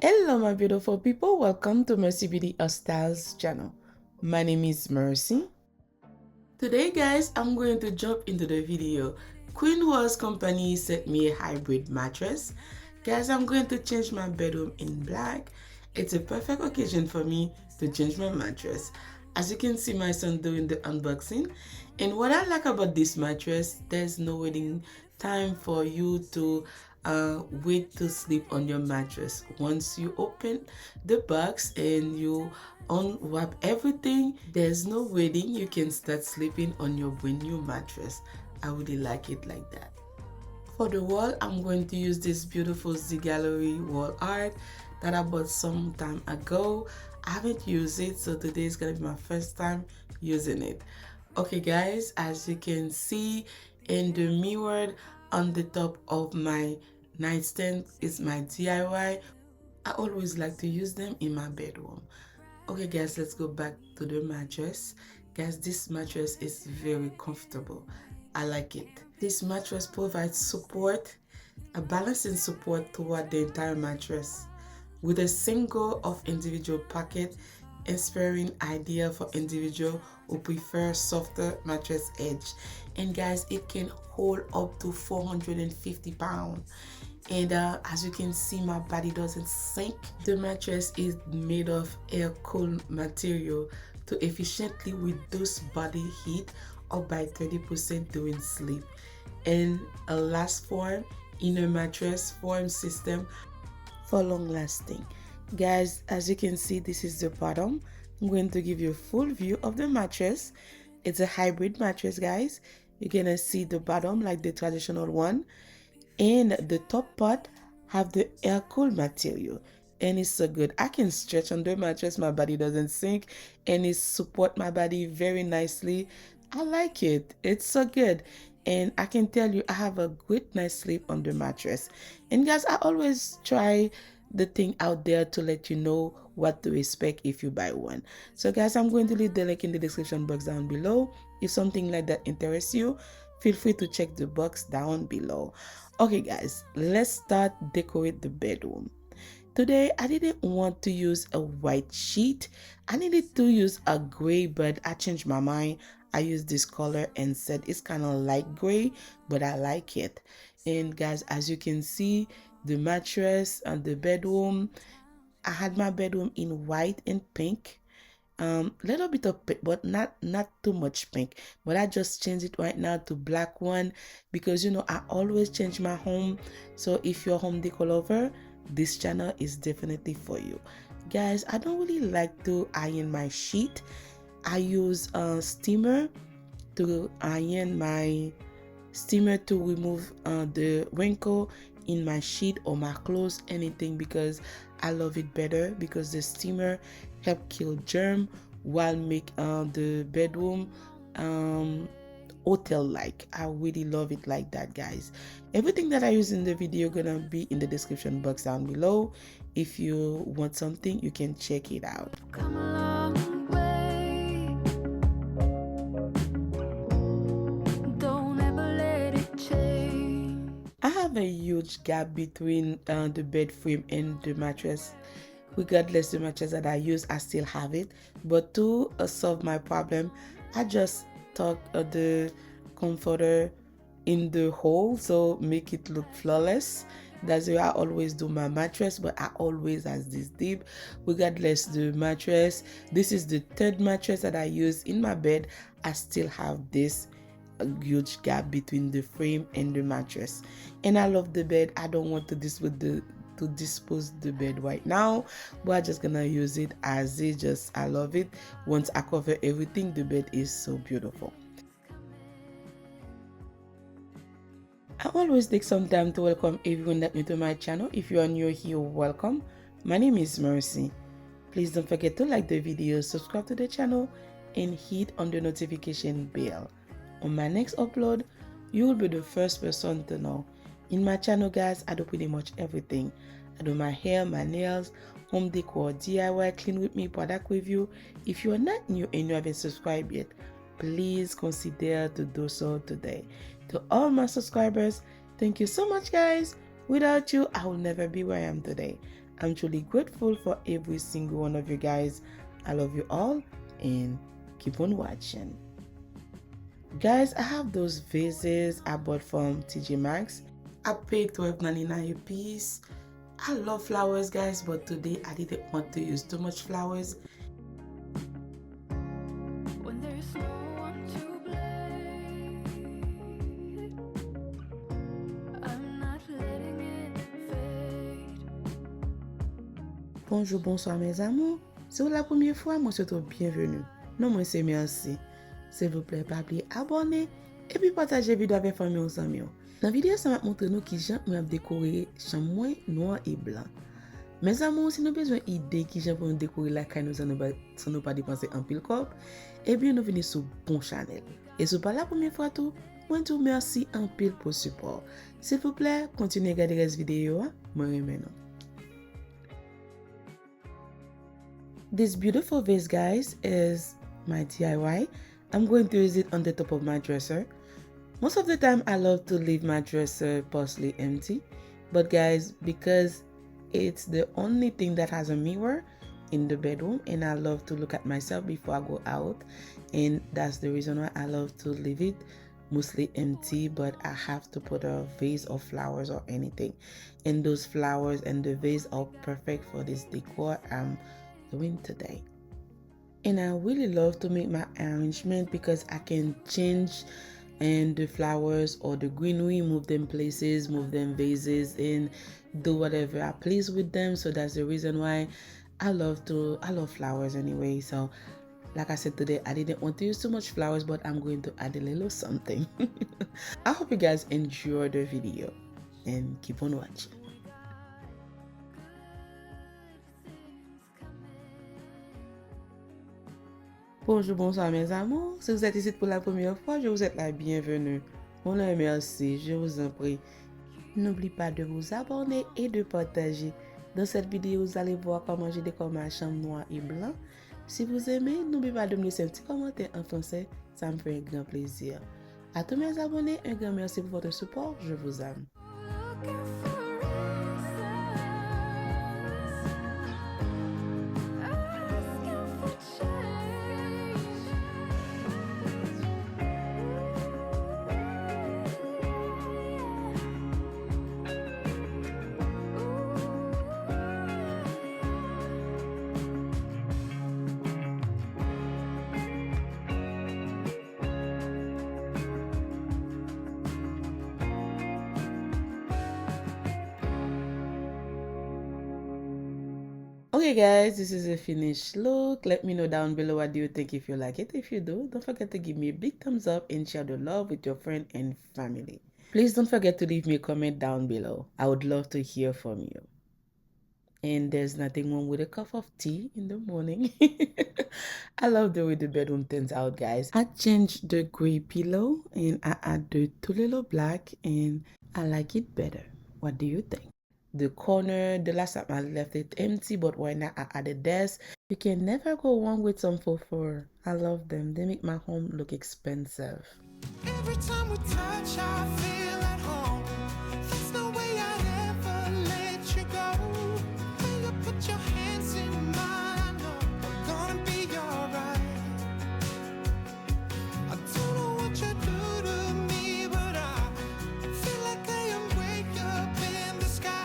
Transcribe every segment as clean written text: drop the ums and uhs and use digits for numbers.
Hello my beautiful people, welcome to Mercy Beauty Styles channel. My name is Mercy. Today guys, I'm going to jump into the video. Queenrose company sent me a hybrid mattress. Guys, I'm going to change my bedroom in black. It's a perfect occasion for me to change my mattress. As you can see, my son doing the unboxing. And what I like about this mattress, there's no waiting time for you to wait to sleep on your mattress. Once you open the box and you unwrap everything, there's no waiting. You can start sleeping on your brand new mattress. I really like it like that. For the wall, I'm going to use this beautiful Z Gallery wall art that I bought some time ago. I haven't used it, so today is gonna be my first time using it. Okay guys, as you can see in the mirror on the top of my nightstand is my DIY. I always like to use them in my bedroom. Okay guys, let's go back to the mattress. Guys, this mattress is very comfortable. I like it. This mattress provides support, a balancing support throughout the entire mattress, with a single of individual pocket, inspiring idea for individual who prefer softer mattress edge. And guys, it can hold up to 450 pounds. And as you can see, my body doesn't sink. The mattress is made of air-cooled material to efficiently reduce body heat up by 30% during sleep. And a last form inner mattress form system for long lasting. Guys, as you can see, this is the bottom. I'm going to give you a full view of the mattress. It's a hybrid mattress, guys. You're gonna see the bottom like the traditional one, and the top part have the air-cooled material, and it's so good. I can stretch on the mattress, my body doesn't sink, and it support my body very nicely. I like it. It's so good. And I can tell you, I have a great night's sleep on the mattress. And guys, I always try the thing out there to let you know what to expect if you buy one. So guys, I'm going to leave the link in the description box down below. If something like that interests you, feel free to check the box down below. Okay guys, let's start decorate the bedroom. Today, I didn't want to use a white sheet. I needed to use a gray, but I changed my mind. I used this color and said it's kind of light gray, but I like it. And guys, as you can see, the mattress and the bedroom, I had my bedroom in white and pink. Little bit of pink, but not too much pink. But I just changed it right now to black one because you know I always change my home. So if you're a home decor lover, this channel is definitely for you. Guys, I don't really like to iron my sheet. I use a steamer to iron my steamer to remove the wrinkle in my sheet or my clothes, anything, because I love it better because the steamer help kill germ while make the bedroom hotel like. I really love it like that, guys. Everything that I use in the video gonna be in the description box down below. If you want something, you can check it out. Come a long way. Don't ever let it change. I have a huge gap between the bed frame and the mattress. Regardless the mattress that I use, I still have it. But to solve my problem, I just tuck the comforter in the hole, so make it look flawless. That's the way I always do my mattress, but I always has this deep. Regardless the mattress, this is the third mattress that I use in my bed. I still have this huge gap between the frame and the mattress, and I love the bed. I don't want to dispose the bed right now, but I'm just gonna use it as it. Just I love it. Once I cover everything, the bed is so beautiful. I always take some time to welcome everyone that new to my channel. If you are new here, welcome. My name is Mercy. Please don't forget to like the video, subscribe to the channel, and hit on the notification bell. On my next upload, you will be the first person to know. In my channel, guys, I do pretty much everything. I do my hair, my nails, home decor, DIY, clean with me, product review. If you are not new and you haven't subscribed yet, please consider to do so today. To all my subscribers, thank you so much, guys. Without you, I will never be where I am today. I'm truly grateful for every single one of you guys. I love you all and keep on watching. Guys, I have those vases I bought from TJ Maxx. I paid $12.99 a piece. I love flowers, guys, but today I didn't want to use too much flowers. When there's no one to blame, I'm not letting it fade. Bonjour, bonsoir mes amours. Si c'est la première fois, moi c'est bienvenue. Non, moi c'est merci. S'il vous plaît, pas oublier abonner et puis partager vidéo avec famille ou amis. Dans la vidéo, ça va montrer nous qui j'aime décorer chambre noir et blanc. Mes amours, si nous avons besoin d'idées qui j'aime pour nous décorer la caille, nous sans pas dépenser un pile corps, eh bien nous venons sur bon channel. Et si ce n'est pas la première fois tout, moi je vous remercie un pile pour le support. S'il vous plaît, continuez à regarder les vidéos. Moi maintenant. This beautiful vase, guys, is my DIY. I'm going to use it on the top of my dresser. Most of the time, I love to leave my dresser partially empty. But guys, because it's the only thing that has a mirror in the bedroom, and I love to look at myself before I go out, and that's the reason why I love to leave it mostly empty. But I have to put a vase of flowers or anything, and those flowers and the vase are perfect for this decor I'm doing today. And I really love to make my arrangement because I can change and the flowers or the greenery, move them places, move them vases, and do whatever I please with them. So that's the reason why I love flowers anyway. So like I said today, I didn't want to use too much flowers, but I'm going to add a little something. I hope you guys enjoy the video and keep on watching. Bonjour, bonsoir mes amours. Si vous êtes ici pour la première fois, je vous souhaite la bienvenue. On a merci, je vous en prie. N'oubliez pas de vous abonner et de partager. Dans cette vidéo, vous allez voir comment je décore ma chambre noire et blanc. Si vous aimez, n'oubliez pas de me laisser un petit commentaire en français, ça me fait un grand plaisir. À tous mes abonnés, un grand merci pour votre support, je vous aime. Okay guys, this is a finished look. Let me know down below what do you think if you like it. If you do, don't forget to give me a big thumbs up and share the love with your friend and family. Please don't forget to leave me a comment down below. I would love to hear from you. And there's nothing wrong with a cup of tea in the morning. I love the way the bedroom turns out, guys. I changed the gray pillow and I add the two little black and I like it better. What do you think? The corner, the last time I left it empty, but why not I added this? You can never go wrong with some faux fur. I love them. They make my home look expensive. Every time we touch, I feel at home. There's no way I'd ever let you go. When you put your hands in mine, I know I'm gonna be alright. I don't know what you do to me, but I feel like I am way up in the sky.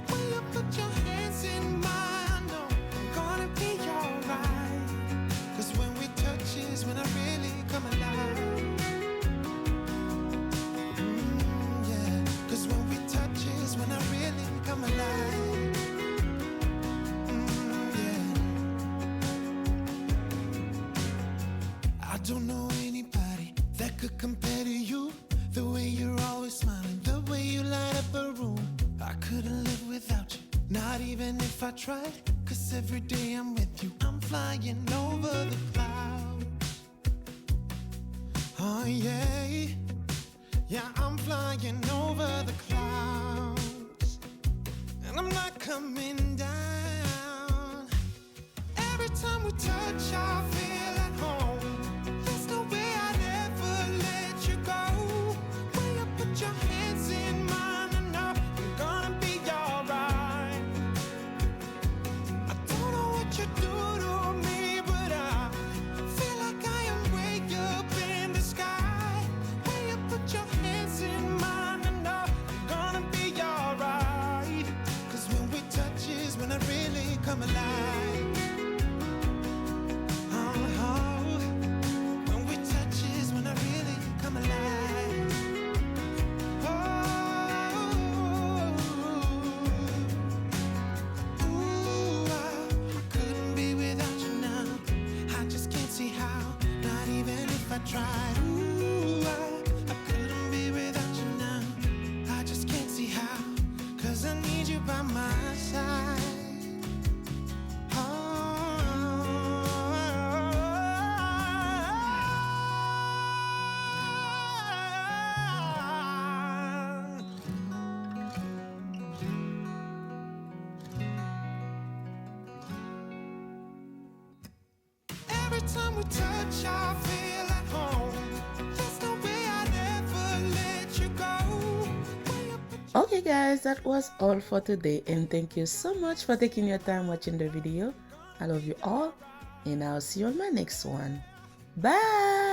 When you put your hands in mine, I know I'm gonna be alright. 'Cause when we touch is when I really come alive. When I really come alive. I don't know anybody that could compare to you. The way you're always smiling, the way you light up a room. I couldn't live without you, not even if I tried. 'Cause every day I'm with you, I'm flying over the clouds. Oh yeah, yeah, I'm flying over the clouds. And I'm not coming down. Every time we touch, I feel at home. There's no way I'd ever let you go. When you put your hands in mine, I know I'm gonna be alright. come alive. Oh, when we touch is when I really come alive. Ooh, I couldn't be without you now. I just can't see how, not even if I tried. Ooh, I couldn't be without you now. I just can't see how, 'cause I need you by my side. Every time we touch, I feel at home. There's no way I'd ever let you go. Okay guys, that was all for today, and thank you so much for taking your time watching the video. I love you all, and I'll see you on my next one. Bye.